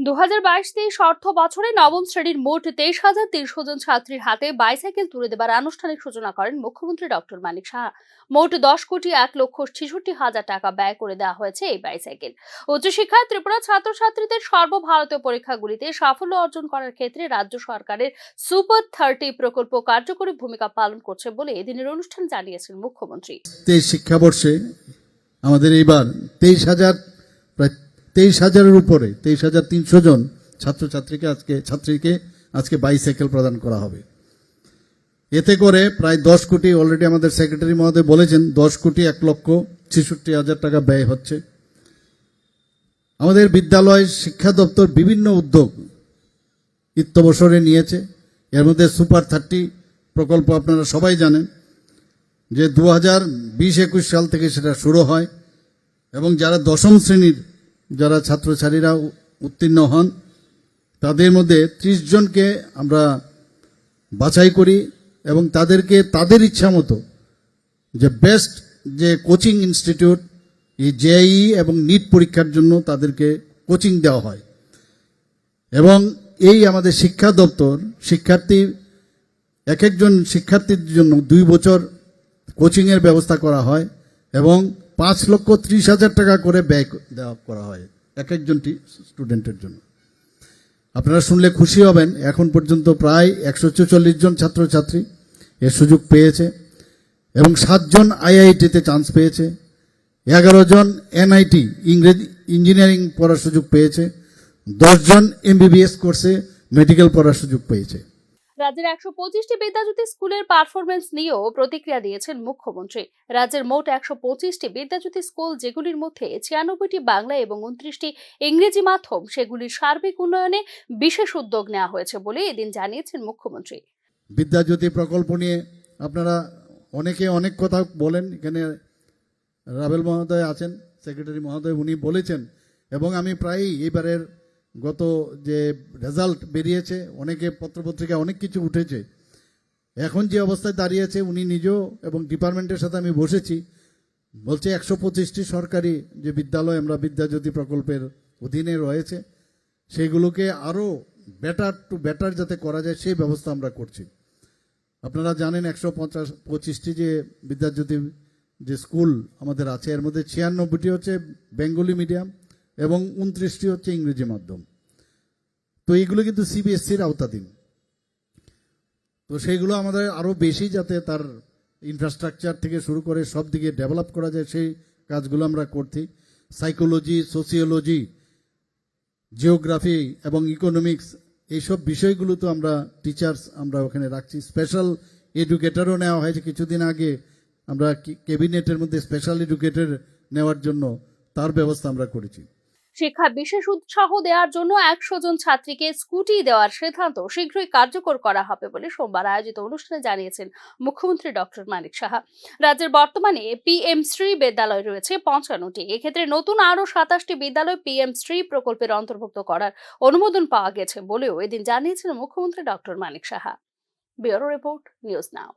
2022-23 অর্থ বছরে নবম শ্রেণীর মোট 23,300 জন ছাত্রীর হাতে বাইসাইকেল তুলে দেবার আনুষ্ঠানিক সূচনা করেন মুখ্যমন্ত্রী ডক্টর মানিক সাহা। মোট 10,61,66,000 টাকা ব্যয় করে দেওয়া হয়েছে এই বাইসাইকেল। উচ্চশিক্ষায় ত্রিপুরা ছাত্রছাত্রীদের সর্বভারতীয় পরীক্ষাগুলিতে সাফল্য অর্জন করার ক্ষেত্রে রাজ্য সরকারের সুপার 30 প্রকল্প কার্যকরী ভূমিকা পালন করছে বলে এদিনের অনুষ্ঠান জানিয়েছেন মুখ্যমন্ত্রী। 23 শিক্ষাবর্ষে আমাদের এবার 23,000-এর উপরে 23,300 জন ছাত্রীকে আজকে বাইসাইকেল প্রদান করা হবে। এতে করে প্রায় 10 কোটি, অলরেডি আমাদের সেক্রেটারি মহোদয় বলেছেন 10,61,66,000 টাকা ব্যয় হচ্ছে। আমাদের বিদ্যালয় শিক্ষা দপ্তর বিভিন্ন উদ্যোগ ইত্যবসরে নিয়েছে। এর মধ্যে সুপার 30 প্রকল্প আপনারা সবাই জানেন যে 2020-21 সাল থেকে সেটা শুরু হয় এবং যারা দশম শ্রেণীর যারা ছাত্রছাত্রীরা উত্তীর্ণ হন তাদের মধ্যে 30 জনকে আমরা বাছাই করি এবং তাদেরকে তাদের ইচ্ছা মতো যে বেস্ট যে কোচিং ইনস্টিটিউট এই জেইই এবং নিট পরীক্ষার জন্য তাদেরকে কোচিং দেওয়া হয় এবং এই আমাদের শিক্ষা দপ্তর এক একজন শিক্ষার্থীর জন্য 2 বছর কোচিংয়ের ব্যবস্থা করা হয় এবং 5,30,000 টাকা করে ব্যয় দেওয়া করা হয় এক একজন স্টুডেন্টের জন্য। আপনারা শুনলে খুশি হবেন, এখন পর্যন্ত প্রায় 144 জন ছাত্রছাত্রী এর সুযোগ পেয়েছে এবং 7 জন আইআইটিতে চান্স পেয়েছে, 11 জন এনআইটি ইঞ্জিনিয়ারিং পড়ার সুযোগ পেয়েছে, 10 জন এমবিবিএস কোর্সে মেডিকেল পড়ার সুযোগ পেয়েছে। রাজ্যের 125টি বিদ্যাজ্যোতি স্কুলের পারফরমেন্স নিয়েও প্রতিক্রিয়া দিয়েছেন মুখ্যমন্ত্রী। রাজ্যের মোট 125টি বিদ্যাজ্যোতি স্কুল, যেগুলির মধ্যে 96টি বাংলা এবং 29টি ইংরেজি মাধ্যম, সেগুলির সার্বিক উন্নয়নে বিশেষ উদ্যোগ নেওয়া হয়েছে বলে এদিন জানিয়েছেন মুখ্যমন্ত্রী। বিদ্যাজ্যোতি প্রকল্প নিয়ে আপনারা অনেকে অনেক কথা বলেন, এখানে রাবেল মহোদয় আছেন, সেক্রেটারি মহোদয়, উনি বলেছেন এবং আমি প্রায়ই এবারের গত যে রেজাল্ট বেরিয়েছে অনেকে পত্রপত্রিকা অনেক কিছু উঠেছে, এখন যে অবস্থায় দাঁড়িয়েছে উনি নিজেও এবং ডিপার্টমেন্টের সাথে আমি বসেছি, বলছে 125টি সরকারি যে বিদ্যালয় আমরা বিদ্যাজ্যোতি প্রকল্পের অধীনে রয়েছে সেগুলোকে আরও বেটার যাতে করা যায় সেই ব্যবস্থা আমরা করছি। আপনারা জানেন 125টি যে বিদ্যাজ্যোতি যে স্কুল আমাদের আছে এর মধ্যে 96টি হচ্ছে বেঙ্গলি মিডিয়াম এবং 29টি হচ্ছে ইংরেজি মাধ্যম। তো এইগুলো কিন্তু সিবিএসসির আওতাধীন। তো সেইগুলো আমাদের আরও বেশি যাতে তার ইনফ্রাস্ট্রাকচার থেকে শুরু করে সব দিকে ডেভেলপ করা যায় সেই কাজগুলো আমরা করছি। সাইকোলজি, সোসিওলজি, জিওগ্রাফি এবং ইকোনমিক্স এইসব বিষয়গুলো তো আমরা টিচার্স আমরা ওখানে রাখছি। স্পেশাল এডুকেটরও নেওয়া হয়েছে কিছুদিন আগে, আমরা ক্যাবিনেটের মধ্যে স্পেশাল এডুকেটর নেওয়ার জন্য তার ব্যবস্থা আমরা করেছি। শিক্ষা বিশেষ উৎসাহ দেওয়ার জন্য 100 জন ছাত্রীকে স্কুটি দেওয়ার সিদ্ধান্ত শীঘ্রই কার্যকর করা হবে বলে সোমবার আয়োজিত অনুষ্ঠানে জানিয়েছেন মুখ্যমন্ত্রী ডক্টর মানিক সাহা। রাজ্যের বর্তমানে পিএম শ্রী বিদ্যালয় রয়েছে 55টি। এক্ষেত্রে নতুন আরও 27টি বিদ্যালয় পিএম শ্রী প্রকল্পের অন্তর্ভুক্ত করার অনুমোদন পাওয়া গেছে বলেও এদিন জানিয়েছেন মুখ্যমন্ত্রী doctor Manik Saha. Bureau report, news নাও।